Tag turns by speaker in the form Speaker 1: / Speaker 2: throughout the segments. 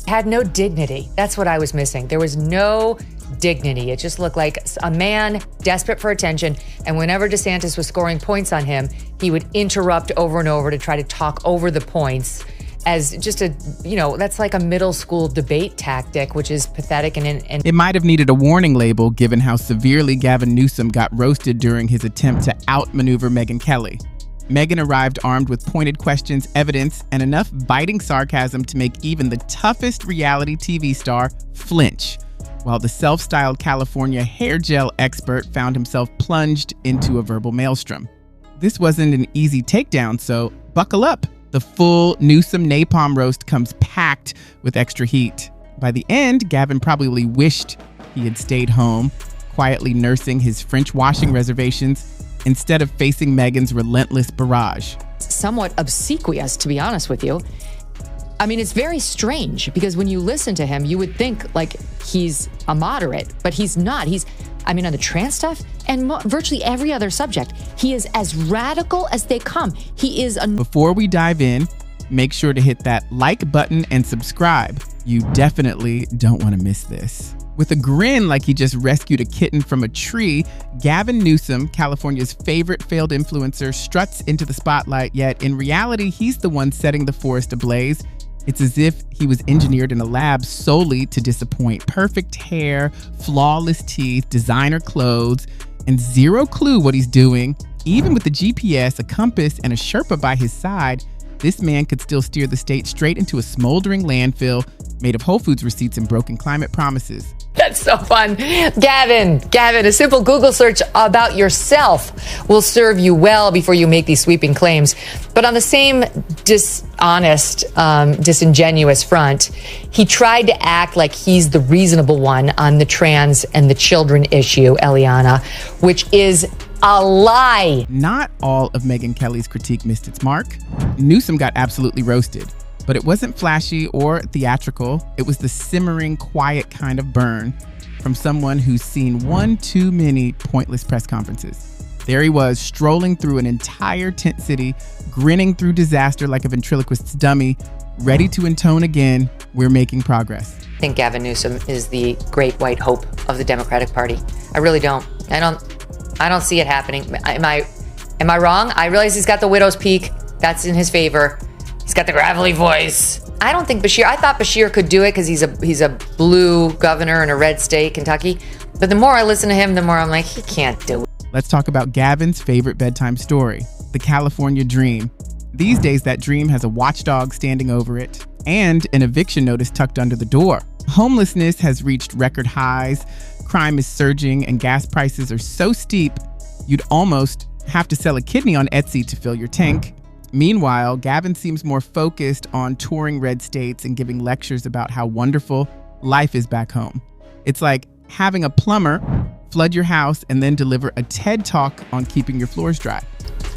Speaker 1: Had no dignity. That's what I was missing. There was no dignity. It just looked like a man desperate for attention. And whenever DeSantis was scoring points on him, he would interrupt over and over to try to talk over the points as just a, that's like a middle school debate tactic, which is pathetic. And
Speaker 2: it might have needed a warning label given how severely Gavin Newsom got roasted during his attempt to outmaneuver Megyn Kelly. Megyn arrived armed with pointed questions, evidence, and enough biting sarcasm to make even the toughest reality TV star flinch, while the self-styled California hair gel expert found himself plunged into a verbal maelstrom. This wasn't an easy takedown, so buckle up. The full Newsom napalm roast comes packed with extra heat. By the end, Gavin probably wished he had stayed home, quietly nursing his French washing reservations instead of facing Megyn's relentless barrage.
Speaker 1: Somewhat obsequious, to be honest with you. I mean, it's very strange because when you listen to him, you would think like he's a moderate, but he's not. On the trans stuff and virtually every other subject, he is as radical as they come. He is
Speaker 2: Before we dive in, make sure to hit that like button and subscribe. You definitely don't want to miss this. With a grin like he just rescued a kitten from a tree, Gavin Newsom, California's favorite failed influencer, struts into the spotlight, yet in reality, he's the one setting the forest ablaze. It's as if he was engineered in a lab solely to disappoint. Perfect hair, flawless teeth, designer clothes, and zero clue what he's doing. Even with the GPS, a compass, and a Sherpa by his side, this man could still steer the state straight into a smoldering landfill made of Whole Foods receipts and broken climate promises.
Speaker 1: That's so fun. Gavin, a simple Google search about yourself will serve you well before you make these sweeping claims. But on the same dishonest, disingenuous front, he tried to act like he's the reasonable one on the trans and the children issue, Eliana, which is a lie.
Speaker 2: Not all of Megyn Kelly's critique missed its mark. Newsom got absolutely roasted. But it wasn't flashy or theatrical. It was the simmering, quiet kind of burn from someone who's seen one too many pointless press conferences. There he was, strolling through an entire tent city, grinning through disaster like a ventriloquist's dummy, ready to intone again, "We're making progress."
Speaker 1: I think Gavin Newsom is the great white hope of the Democratic Party. I really don't. I don't see it happening. Am I wrong? I realize he's got the widow's peak. That's in his favor. He's got the gravelly voice. I don't think I thought Bashir could do it because he's a blue governor in a red state, Kentucky. But the more I listen to him, the more I'm like, he can't do it.
Speaker 2: Let's talk about Gavin's favorite bedtime story, the California dream. These days, that dream has a watchdog standing over it and an eviction notice tucked under the door. Homelessness has reached record highs, crime is surging, and gas prices are so steep, you'd almost have to sell a kidney on Etsy to fill your tank. Meanwhile, Gavin seems more focused on touring red states and giving lectures about how wonderful life is back home. It's like having a plumber flood your house and then deliver a TED talk on keeping your floors dry.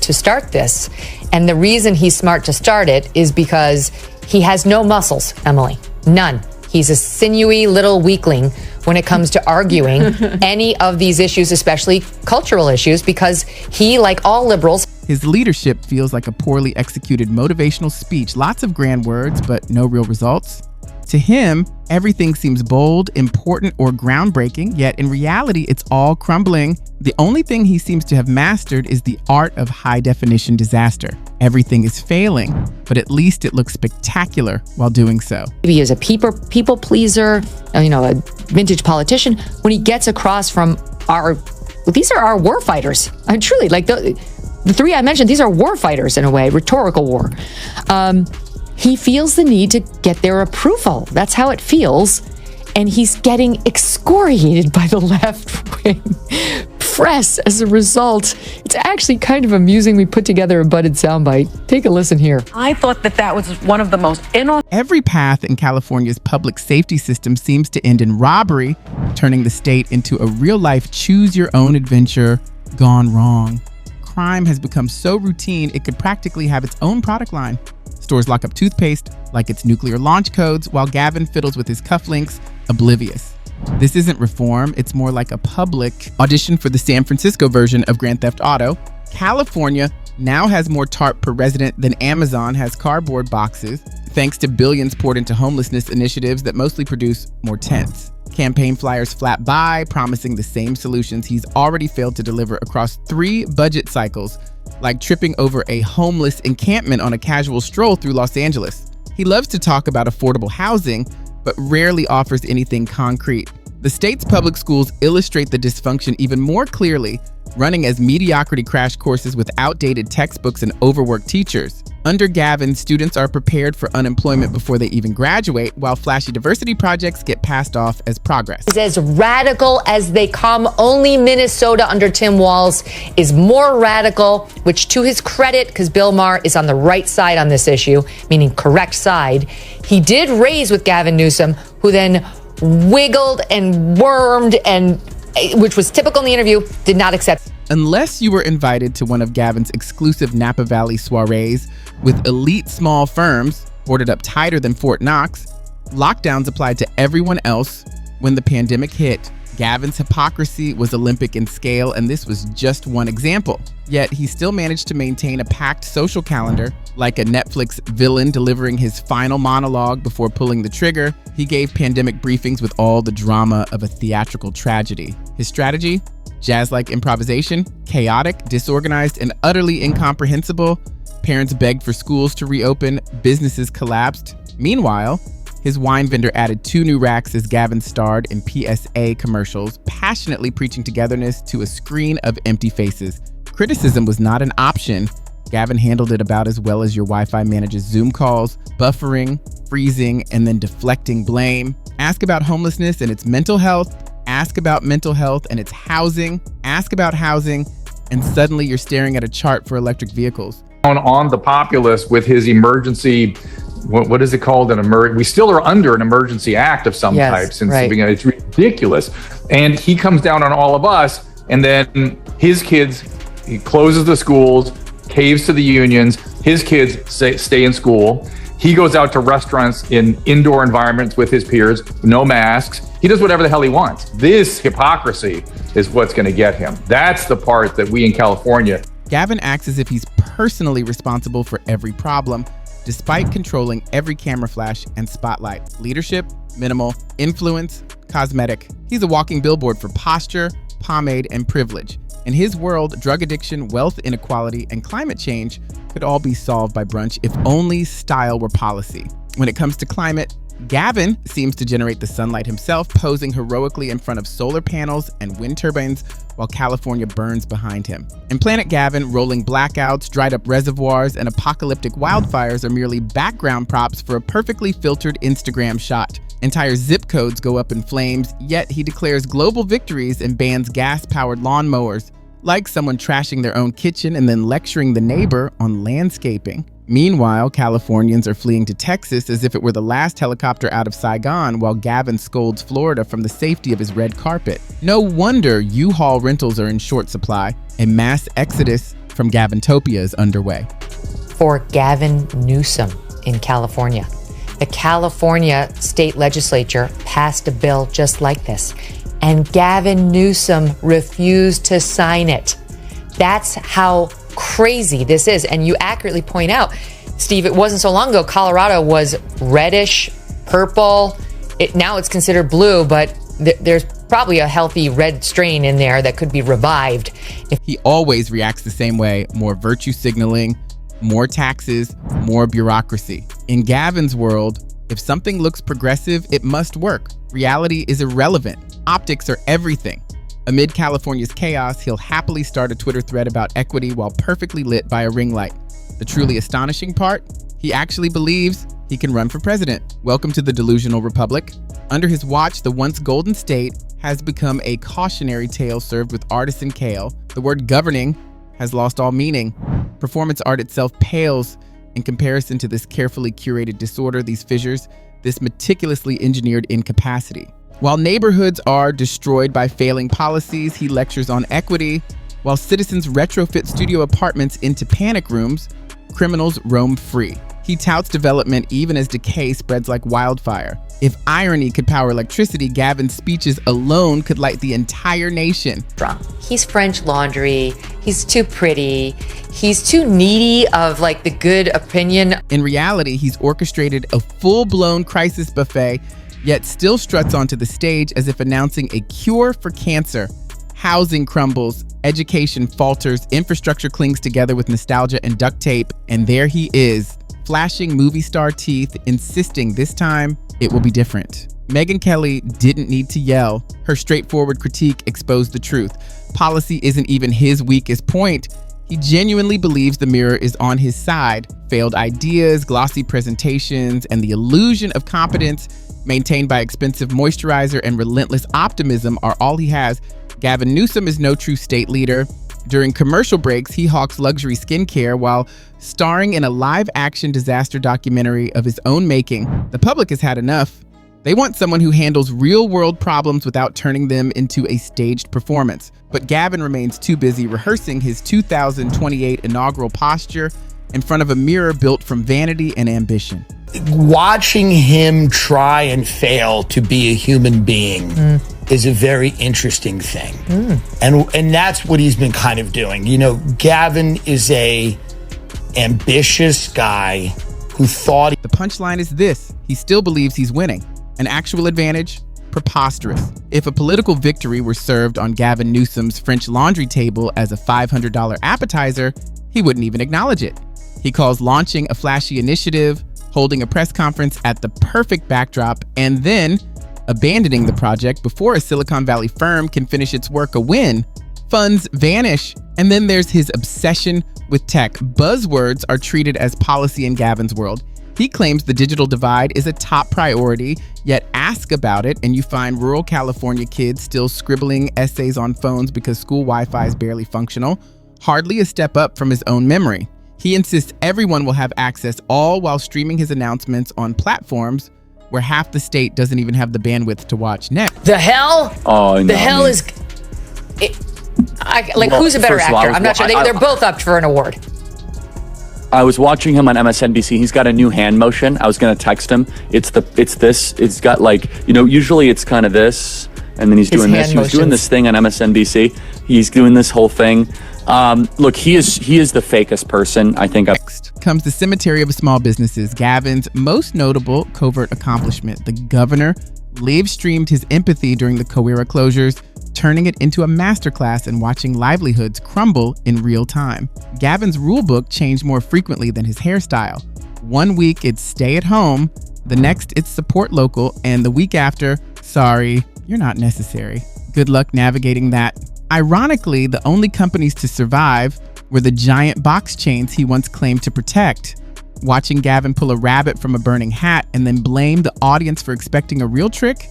Speaker 1: To start this, and the reason he's smart to start it is because he has no muscles, Emily. None. He's a sinewy little weakling when it comes to arguing any of these issues, especially cultural issues, because he, like all liberals,
Speaker 2: his leadership feels like a poorly executed motivational speech. Lots of grand words, but no real results. To him, everything seems bold, important, or groundbreaking, yet in reality, it's all crumbling. The only thing he seems to have mastered is the art of high-definition disaster. Everything is failing, but at least it looks spectacular while doing so.
Speaker 1: He is a people pleaser, a vintage politician. When he gets across from these are our war fighters. Truly, like the three I mentioned, these are war fighters in a way, rhetorical war. He feels the need to get their approval. That's how it feels. And he's getting excoriated by the left-wing press as a result. It's actually kind of amusing. We put together a budded soundbite. Take a listen here.
Speaker 3: I thought that was one of the most
Speaker 2: Every path in California's public safety system seems to end in robbery, turning the state into a real-life choose-your-own-adventure gone wrong. Crime has become so routine, it could practically have its own product line. Stores lock up toothpaste like it's nuclear launch codes, while Gavin fiddles with his cufflinks, oblivious. This isn't reform, it's more like a public audition for the San Francisco version of Grand Theft Auto. California now has more tarp per resident than Amazon has cardboard boxes. thanks to billions poured into homelessness initiatives that mostly produce more tents. Campaign flyers flap by, promising the same solutions he's already failed to deliver across 3 budget cycles, like tripping over a homeless encampment on a casual stroll through Los Angeles. He loves to talk about affordable housing, but rarely offers anything concrete. The state's public schools illustrate the dysfunction even more clearly, running as mediocrity crash courses with outdated textbooks and overworked teachers. Under Gavin, students are prepared for unemployment before they even graduate, while flashy diversity projects get passed off as progress.
Speaker 1: Is as radical as they come. Only Minnesota under Tim Walz is more radical, which to his credit, because Bill Maher is on the right side on this issue, meaning correct side, he did raise with Gavin Newsom, who then wiggled and wormed, and which was typical in the interview, did not accept.
Speaker 2: Unless you were invited to one of Gavin's exclusive Napa Valley soirees with elite small firms, boarded up tighter than Fort Knox, lockdowns applied to everyone else. When the pandemic hit, Gavin's hypocrisy was Olympic in scale, and this was just one example. Yet he still managed to maintain a packed social calendar, like a Netflix villain delivering his final monologue before pulling the trigger. He gave pandemic briefings with all the drama of a theatrical tragedy. His strategy? Jazz-like improvisation, chaotic, disorganized, and utterly incomprehensible. Parents begged for schools to reopen, businesses collapsed. Meanwhile, his wine vendor added 2 new racks as Gavin starred in PSA commercials, passionately preaching togetherness to a screen of empty faces. Criticism was not an option. Gavin handled it about as well as your Wi-Fi manages Zoom calls, buffering, freezing, and then deflecting blame. Ask about homelessness and its mental health. Ask about mental health and its housing. Ask about housing, and suddenly you're staring at a chart for electric vehicles.
Speaker 4: On the populace with his emergency, what is it called? We still are under an emergency act of some type since the beginning. It's ridiculous. And he comes down on all of us, and then his kids, he closes the schools, caves to the unions, his kids stay in school. He goes out to restaurants in indoor environments with his peers, no masks. He does whatever the hell he wants. This hypocrisy is what's going to get him. That's the part that we in California.
Speaker 2: Gavin acts as if he's personally responsible for every problem, despite controlling every camera flash and spotlight. Leadership, minimal. Influence, cosmetic. He's a walking billboard for posture, pomade, and privilege. In his world, drug addiction, wealth inequality, and climate change could all be solved by brunch if only style were policy. When it comes to climate, Gavin seems to generate the sunlight himself, posing heroically in front of solar panels and wind turbines while California burns behind him. In Planet Gavin, rolling blackouts, dried up reservoirs, and apocalyptic wildfires are merely background props for a perfectly filtered Instagram shot. Entire zip codes go up in flames, yet he declares global victories and bans gas-powered lawnmowers, like someone trashing their own kitchen and then lecturing the neighbor on landscaping. Meanwhile, Californians are fleeing to Texas as if it were the last helicopter out of Saigon, while Gavin scolds Florida from the safety of his red carpet. No wonder U-Haul rentals are in short supply. A mass exodus from Gavintopia is underway.
Speaker 1: For Gavin Newsom in California. The California state legislature passed a bill just like this, and Gavin Newsom refused to sign it. That's how crazy this is. And you accurately point out, Steve, it wasn't so long ago, Colorado was reddish, purple. Now it's considered blue, but there's probably a healthy red strain in there that could be revived.
Speaker 2: He always reacts the same way: more virtue signaling, more taxes, more bureaucracy. In Gavin's world, if something looks progressive, it must work. Reality is irrelevant. Optics are everything. Amid California's chaos, he'll happily start a Twitter thread about equity while perfectly lit by a ring light. The truly astonishing part? He actually believes he can run for president. Welcome to the delusional republic. Under his watch, the once golden state has become a cautionary tale served with artisan kale. The word governing has lost all meaning. Performance art itself pales in comparison to this carefully curated disorder, these fissures, this meticulously engineered incapacity. While neighborhoods are destroyed by failing policies, he lectures on equity. While citizens retrofit studio apartments into panic rooms, criminals roam free. He touts development even as decay spreads like wildfire. If irony could power electricity, Gavin's speeches alone could light the entire nation.
Speaker 1: He's French Laundry. He's too pretty. He's too needy of like the good opinion.
Speaker 2: In reality, he's orchestrated a full-blown crisis buffet, yet still struts onto the stage as if announcing a cure for cancer. Housing crumbles, education falters, infrastructure clings together with nostalgia and duct tape, and there he is, flashing movie star teeth, insisting this time it will be different. Megyn Kelly didn't need to yell. Her straightforward critique exposed the truth. Policy isn't even his weakest point. He genuinely believes the mirror is on his side. Failed ideas, glossy presentations, and the illusion of competence maintained by expensive moisturizer and relentless optimism are all he has. Gavin Newsom is no true state leader. During commercial breaks, he hawks luxury skincare while starring in a live-action disaster documentary of his own making. The public has had enough. They want someone who handles real-world problems without turning them into a staged performance. But Gavin remains too busy rehearsing his 2028 inaugural posture in front of a mirror built from vanity and ambition.
Speaker 5: Watching him try and fail to be a human being is a very interesting thing. And that's what he's been kind of doing. You know, Gavin is a ambitious guy who thought...
Speaker 2: The punchline is this: he still believes he's winning. An actual advantage? Preposterous. If a political victory were served on Gavin Newsom's French Laundry table as a $500 appetizer, he wouldn't even acknowledge it. He calls launching a flashy initiative, holding a press conference at the perfect backdrop, and then abandoning the project before a Silicon Valley firm can finish its work a win. Funds vanish. And then there's his obsession with tech. Buzzwords are treated as policy in Gavin's world. He claims the digital divide is a top priority, yet ask about it and you find rural California kids still scribbling essays on phones because school Wi-Fi is barely functional. Hardly a step up from his own memory. He insists everyone will have access, all while streaming his announcements on platforms where half the state doesn't even have the bandwidth to watch next.
Speaker 1: The hell?
Speaker 6: Oh, no,
Speaker 1: the hell is... who's a better actor? I'm not sure. They're both up for an award.
Speaker 6: I was watching him on MSNBC. He's got a new hand motion. I was going to text him. It's this. It's got like, you know, usually it's kind of this, and then he's doing this. He was doing this thing on MSNBC. He's doing this whole thing. Look, he is the fakest person I think.
Speaker 2: Next comes the cemetery of small businesses. Gavin's most notable covert accomplishment: the governor live-streamed his empathy during the Coera closures, turning it into a masterclass in watching livelihoods crumble in real time. Gavin's rulebook changed more frequently than his hairstyle. One week it's stay at home, the next it's support local, and the week after, sorry, you're not necessary. Good luck navigating that. Ironically, the only companies to survive were the giant box chains he once claimed to protect. Watching Gavin pull a rabbit from a burning hat and then blame the audience for expecting a real trick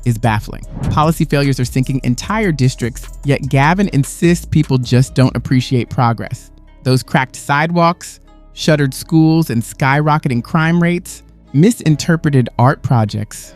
Speaker 2: is baffling. Policy failures are sinking entire districts, yet Gavin insists people just don't appreciate progress. Those cracked sidewalks, shuttered schools, and skyrocketing crime rates, misinterpreted art projects.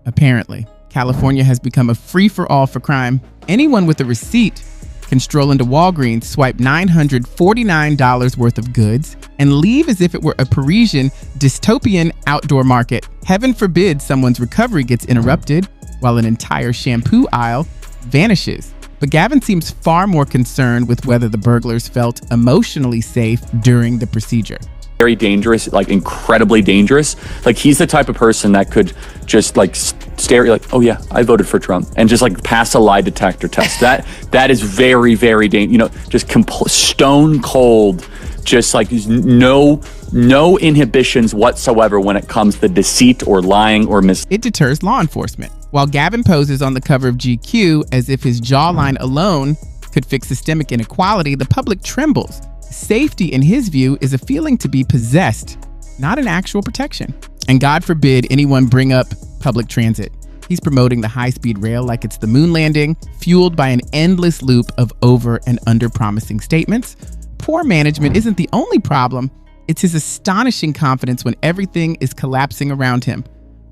Speaker 2: Apparently, California has become a free-for-all for crime. Anyone with a receipt can stroll into Walgreens, swipe $949 worth of goods, and leave as if it were a Parisian dystopian outdoor market. Heaven forbid someone's recovery gets interrupted, while an entire shampoo aisle vanishes. But Gavin seems far more concerned with whether the burglars felt emotionally safe during the procedure.
Speaker 6: Very dangerous, like incredibly dangerous. Like he's the type of person that could just like stare like, oh yeah, I voted for Trump, and just like pass a lie detector test. That is very, very dangerous. You know, just stone cold, just like no inhibitions whatsoever when it comes to deceit or lying or
Speaker 2: It deters law enforcement. While Gavin poses on the cover of GQ as if his jawline alone could fix systemic inequality, the public trembles. Safety, in his view, is a feeling to be possessed, not an actual protection. And God forbid anyone bring up public transit. He's promoting the high-speed rail like it's the moon landing, fueled by an endless loop of over and under-promising statements. Poor management isn't the only problem. It's his astonishing confidence when everything is collapsing around him.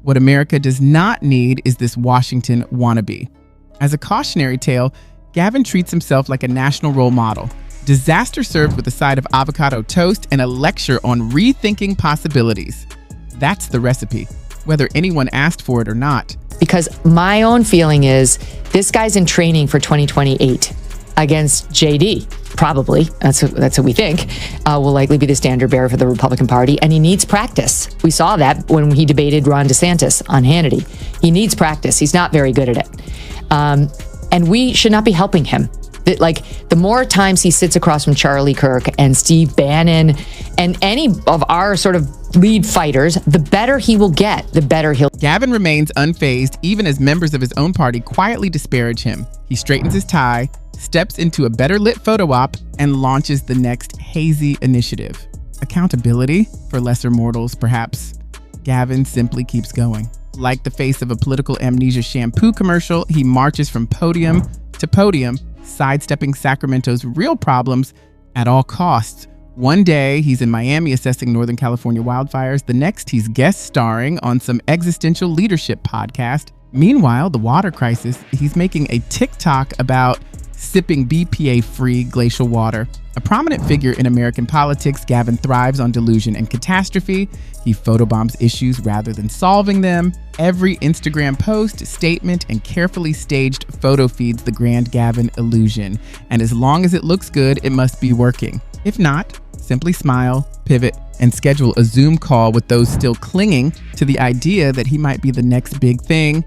Speaker 2: What America does not need is this Washington wannabe. As a cautionary tale, Gavin treats himself like a national role model. Disaster served with a side of avocado toast and a lecture on rethinking possibilities. That's the recipe, whether anyone asked for it or not.
Speaker 1: Because my own feeling is this guy's in training for 2028 against JD. Probably, that's what we think, will likely be the standard bearer for the Republican Party, and he needs practice. We saw that when he debated Ron DeSantis on Hannity. He needs practice. He's not very good at it. And we should not be helping him. The more times he sits across from Charlie Kirk and Steve Bannon and any of our sort of lead fighters, the better he will get, the better he'll.
Speaker 2: Gavin remains unfazed even as members of his own party quietly disparage him. He straightens his tie, steps into a better lit photo op, and launches the next hazy initiative. Accountability for lesser mortals, perhaps. Gavin simply keeps going. Like the face of a political amnesia shampoo commercial, he marches from podium to podium, sidestepping Sacramento's real problems at all costs. One day, he's in Miami assessing Northern California wildfires. The next, he's guest starring on some existential leadership podcast. Meanwhile, the water crisis, he's making a TikTok about sipping BPA-free glacial water. A prominent figure in American politics, Gavin thrives on delusion and catastrophe. He photobombs issues rather than solving them. Every Instagram post, statement, and carefully staged photo feeds the grand Gavin illusion. And as long as it looks good, it must be working. If not, simply smile, pivot, and schedule a Zoom call with those still clinging to the idea that he might be the next big thing.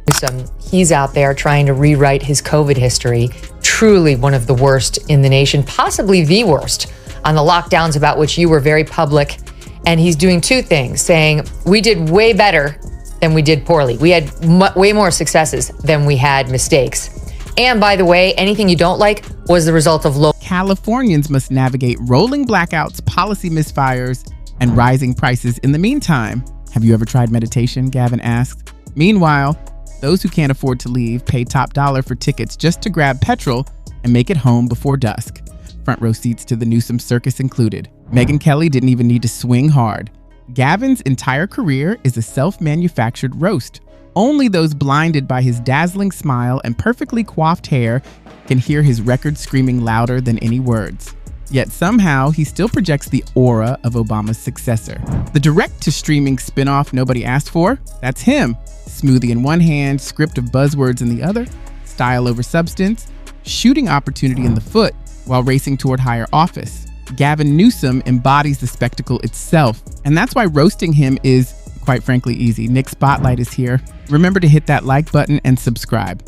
Speaker 1: He's out there trying to rewrite his COVID history, truly one of the worst in the nation, possibly the worst, on the lockdowns about which you were very public. And he's doing two things, saying we did way better than we did poorly. We had way more successes than we had mistakes. And by the way, anything you don't like was the result of low.
Speaker 2: Californians must navigate rolling blackouts, policy misfires, and rising prices in the meantime. Have you ever tried meditation? Gavin asked. Meanwhile, those who can't afford to leave pay top dollar for tickets just to grab petrol and make it home before dusk. Front row seats to the Newsom circus included. Megyn Kelly didn't even need to swing hard. Gavin's entire career is a self-manufactured roast. Only those blinded by his dazzling smile and perfectly coiffed hair can hear his record screaming louder than any words. Yet somehow, he still projects the aura of Obama's successor. The direct-to-streaming spinoff nobody asked for? That's him. Smoothie in one hand, script of buzzwords in the other, style over substance, shooting opportunity in the foot while racing toward higher office. Gavin Newsom embodies the spectacle itself, and that's why roasting him is, quite frankly, easy. Nick Spotlight is here. Remember to hit that like button and subscribe.